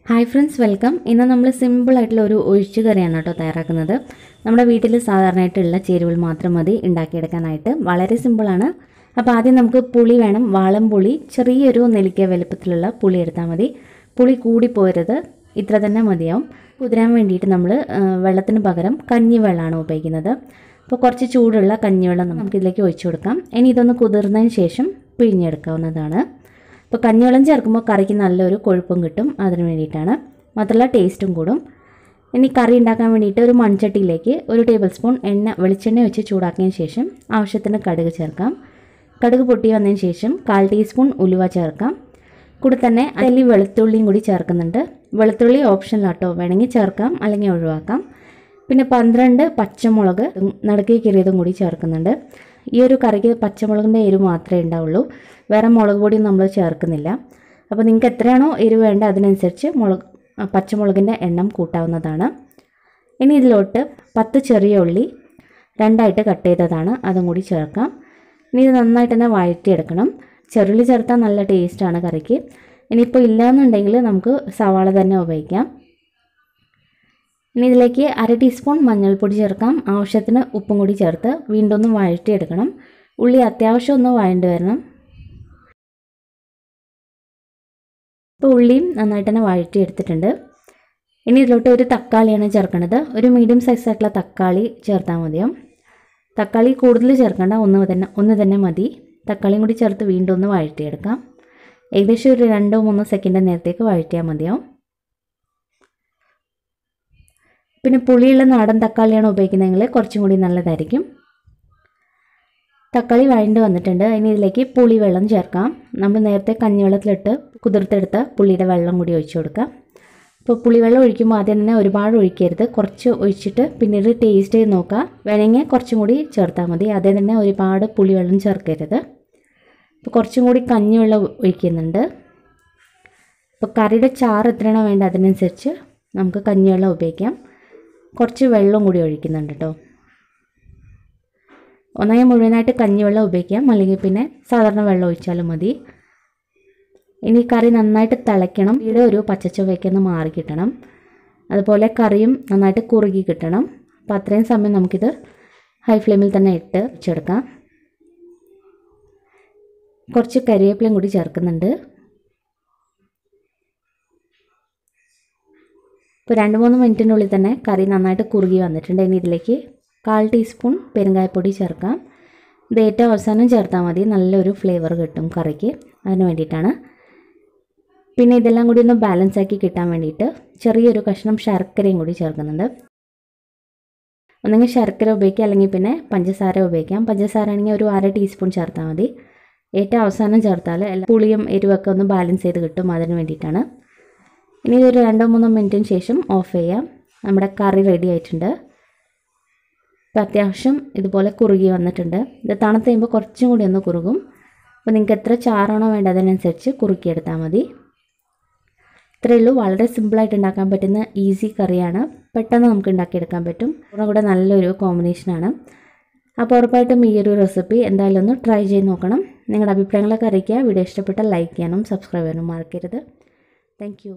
Hi friends, welcome. ഇന്ന് നമ്മൾ സിമ്പിളായിട്ടുള്ള ഒരു ഒഴിച്ചുകറിയാണ് കേട്ടോ തയ്യാറാക്കുന്നത്. നമ്മുടെ വീട്ടിൽ സാധാരണയായിട്ടുള്ള ചേരുവകൾ മാത്രം മതി ഉണ്ടാക്കിയെടുക്കാനായിട്ട്. വളരെ സിമ്പിളാണ്. അപ്പോൾ ആദ്യം നമുക്ക് പുളി വേണം. വാളം പുളി, ചെറിയൊരു നെല്ലിക്ക വലുപ്പത്തിലുള്ള പുളി എടുത്താൽ മതി. പുളി കൂടി പോരുത്, ഇത്ര തന്നെ മതിയാവും. കുതിരാൻ വേണ്ടിയിട്ട് നമ്മൾ വെള്ളത്തിന് പകരം കഞ്ഞിവെള്ളമാണ് ഉപയോഗിക്കുന്നത്. അപ്പോൾ കുറച്ച് ചൂടുള്ള കഞ്ഞിവെള്ളം നമുക്കിതിലേക്ക് ഒഴിച്ചു കൊടുക്കാം. ഇനി ഇതൊന്ന് കുതിർന്നതിന് ശേഷം പിഴിഞ്ഞെടുക്കാവുന്നതാണ്. ഇപ്പോൾ കഞ്ഞിവെള്ളം ചേർക്കുമ്പോൾ കറിക്ക് നല്ലൊരു കൊഴുപ്പും കിട്ടും, അതിന് വേണ്ടിയിട്ടാണ്. മാത്രമല്ല ടേസ്റ്റും കൂടും. ഇനി കറി ഉണ്ടാക്കാൻ വേണ്ടിയിട്ട് ഒരു മൺചട്ടിയിലേക്ക് 1 ടേബിൾ സ്പൂൺ വെളിച്ചെണ്ണ വെച്ച് ചൂടാക്കിയതിന് ശേഷം ആവശ്യത്തിന് കടുക് ചേർക്കാം. കടുക് പൊട്ടി വന്നതിന് ശേഷം 1/4 ടീസ്പൂൺ ഉലുവ ചേർക്കാം. കൂടെ തന്നെ അതിൽ വെളുത്തുള്ളിയും കൂടി ചേർക്കുന്നുണ്ട്. വെളുത്തുള്ളി ഓപ്ഷനിലാട്ടോ, വേണമെങ്കിൽ ചേർക്കാം അല്ലെങ്കിൽ ഒഴിവാക്കാം. പിന്നെ 12 പച്ചമുളക് നടുക്കേ കീറിയതും കൂടി ചേർക്കുന്നുണ്ട്. ഈ ഒരു കറിക്ക് പച്ചമുളകിൻ്റെ എരിവ് മാത്രമേ ഉണ്ടാവുള്ളൂ, വേറെ മുളക് പൊടിയും നമ്മൾ ചേർക്കുന്നില്ല. അപ്പോൾ നിങ്ങൾക്ക് എത്രയാണോ എരിവ് വേണ്ട അതിനനുസരിച്ച് പച്ചമുളകിൻ്റെ എണ്ണം കൂട്ടാവുന്നതാണ്. ഇനി ഇതിലോട്ട് 10 ചെറിയ ഉള്ളി 2ആയിട്ട് കട്ട് ചെയ്തതാണ്, അതും കൂടി ചേർക്കാം. ഇനി ഇത് നന്നായിട്ട് തന്നെ വഴറ്റിയെടുക്കണം. ചെറുള്ളി ചേർത്താൽ നല്ല ടേസ്റ്റാണ് കറിക്ക്. ഇനിയിപ്പോൾ ഇല്ലയെന്നുണ്ടെങ്കിൽ നമുക്ക് സവാള തന്നെ ഉപയോഗിക്കാം. ഇനി ഇതിലേക്ക് 1/2 ടീസ്പൂൺ മഞ്ഞൾപ്പൊടി ചേർക്കാം. ആവശ്യത്തിന് ഉപ്പും കൂടി ചേർത്ത് വീണ്ടും ഒന്ന് വഴറ്റിയെടുക്കണം. ഉള്ളി അത്യാവശ്യം ഒന്ന് വഴണ്ടി വരണം. ഇപ്പോൾ ഉള്ളിയും നന്നായിട്ട് തന്നെ വഴറ്റിയെടുത്തിട്ടുണ്ട്. ഇനി ഇതിലോട്ട് ഒരു തക്കാളിയാണ് ചേർക്കേണ്ടത്. ഒരു മീഡിയം സൈസായിട്ടുള്ള തക്കാളി ചേർത്താൽ മതിയാവും. തക്കാളി കൂടുതൽ ചേർക്കേണ്ട, ഒന്ന് തന്നെ മതി. തക്കാളിയും കൂടി ചേർത്ത് വീണ്ടും ഒന്ന് വഴറ്റിയെടുക്കാം. ഏകദേശം ഒരു 2-3 സെക്കൻഡ് നേരത്തേക്ക് വഴറ്റിയാൽ മതിയാവും. പിന്നെ പുളിയുള്ള നാടൻ തക്കാളിയാണ് ഉപയോഗിക്കുന്നതെങ്കിൽ കുറച്ചും കൂടി നല്ലതായിരിക്കും. തക്കാളി വഴണ്ട് വന്നിട്ടുണ്ട്. ഇനി ഇതിലേക്ക് പുളി വെള്ളം ചേർക്കാം. നമ്മൾ നേരത്തെ കഞ്ഞിവെള്ളത്തിലിട്ട് കുതിർത്തെടുത്ത പുളിയുടെ വെള്ളം കൂടി ഒഴിച്ചു കൊടുക്കാം. അപ്പോൾ പുളിവെള്ളം ഒഴിക്കുമ്പോൾ ആദ്യം തന്നെ ഒരുപാട് ഒഴിക്കരുത്, കുറച്ച് ഒഴിച്ചിട്ട് പിന്നീട് ടേസ്റ്റ് ചെയ്ത് നോക്കുക. വേണമെങ്കിൽ കുറച്ചും കൂടി ചേർത്താൽ മതി. ആദ്യം തന്നെ ഒരുപാട് പുളിവെള്ളം ചേർക്കരുത്. അപ്പോൾ കുറച്ചും കൂടി കഞ്ഞിവെള്ളം ഒഴിക്കുന്നുണ്ട്. അപ്പോൾ കറിയുടെ ചാറ് എത്രയാണോ വേണ്ടത് അതിനനുസരിച്ച് നമുക്ക് കഞ്ഞിവെള്ളം ഉപയോഗിക്കാം. കുറച്ച് വെള്ളം കൂടി ഒഴിക്കുന്നുണ്ട് കേട്ടോ. ഒന്നായി മുഴുവനായിട്ട് കഞ്ഞിവെള്ളം ഉപയോഗിക്കാം, അല്ലെങ്കിൽ പിന്നെ സാധാരണ വെള്ളം ഒഴിച്ചാലും മതി. ഇനി കറി നന്നായിട്ട് തിളയ്ക്കണം. ഇവിടെ ഒരു പച്ചച്ചുവയ്ക്ക് ഒന്ന് മാറി കിട്ടണം. അതുപോലെ കറിയും നന്നായിട്ട് കുറുകി കിട്ടണം. അപ്പോൾ അത്രയും സമയം നമുക്കിത് ഹൈ ഫ്ലെയിമിൽ തന്നെ ഇട്ട് വെച്ചെടുക്കാം. കുറച്ച് കരിവേപ്പിലയും കൂടി ചേർക്കുന്നുണ്ട്. ഇപ്പോൾ 2-3 മിനിറ്റിനുള്ളിൽ തന്നെ കറി നന്നായിട്ട് കുറുകി വന്നിട്ടുണ്ട്. ഇനി ഇതിലേക്ക് 1/4 ടീസ്പൂൺ പെരുങ്കായപ്പൊടി ചേർക്കാം. ഇത് ഏറ്റവും അവസാനം ചേർത്താൽ മതി, നല്ലൊരു ഫ്ലേവർ കിട്ടും കറിക്ക്, അതിന് വേണ്ടിയിട്ടാണ്. പിന്നെ ഇതെല്ലാം കൂടി ഒന്ന് ബാലൻസ് ആക്കി കിട്ടാൻ വേണ്ടിയിട്ട് ചെറിയൊരു കഷ്ണം ശർക്കരയും കൂടി ചേർക്കുന്നുണ്ട്. ഒന്നെങ്കിൽ ശർക്കര ഉപയോഗിക്കാം, അല്ലെങ്കിൽ പിന്നെ പഞ്ചസാര ഉപയോഗിക്കാം. പഞ്ചസാര ആണെങ്കിൽ ഒരു 1/2 ടീസ്പൂൺ ചേർത്താൽ മതി. ഏറ്റവും അവസാനം ചേർത്താൽ എല്ലാ പുളിയും എരിവൊക്കെ ഒന്ന് ബാലൻസ് ചെയ്ത് കിട്ടും, അതിന് വേണ്ടിയിട്ടാണ്. ഇനി ഇതൊരു 2-3 മിനിറ്റിന് ശേഷം ഓഫ് ചെയ്യാം. നമ്മുടെ കറി റെഡി ആയിട്ടുണ്ട്. ഇപ്പോൾ അത്യാവശ്യം ഇതുപോലെ കുറുകി വന്നിട്ടുണ്ട്. ഇത് തണുത്ത് കഴിയുമ്പോൾ കുറച്ചും കൂടി ഒന്ന് കുറുകും. അപ്പോൾ നിങ്ങൾക്ക് എത്ര ചാറാണോ വേണ്ടത് അതിനനുസരിച്ച് കുറുക്കിയെടുത്താൽ മതി. ഇത്രയേ ഉള്ളൂ. വളരെ സിമ്പിളായിട്ട് ഉണ്ടാക്കാൻ പറ്റുന്ന ഈസി കറിയാണ്. പെട്ടെന്ന് നമുക്ക് ഉണ്ടാക്കിയെടുക്കാൻ പറ്റും. കൂടെ നല്ലൊരു കോമ്പിനേഷനാണ്. അപ്പോൾ ഉറപ്പായിട്ടും ഈ ഒരു റെസിപ്പി എന്തായാലും ഒന്ന് ട്രൈ ചെയ്ത് നോക്കണം. നിങ്ങളുടെ അഭിപ്രായങ്ങളൊക്കെ അറിയിക്കുക. വീഡിയോ ഇഷ്ടപ്പെട്ടാൽ ലൈക്ക് ചെയ്യാനും സബ്സ്ക്രൈബ് ചെയ്യാനും മറക്കരുത്. Thank you.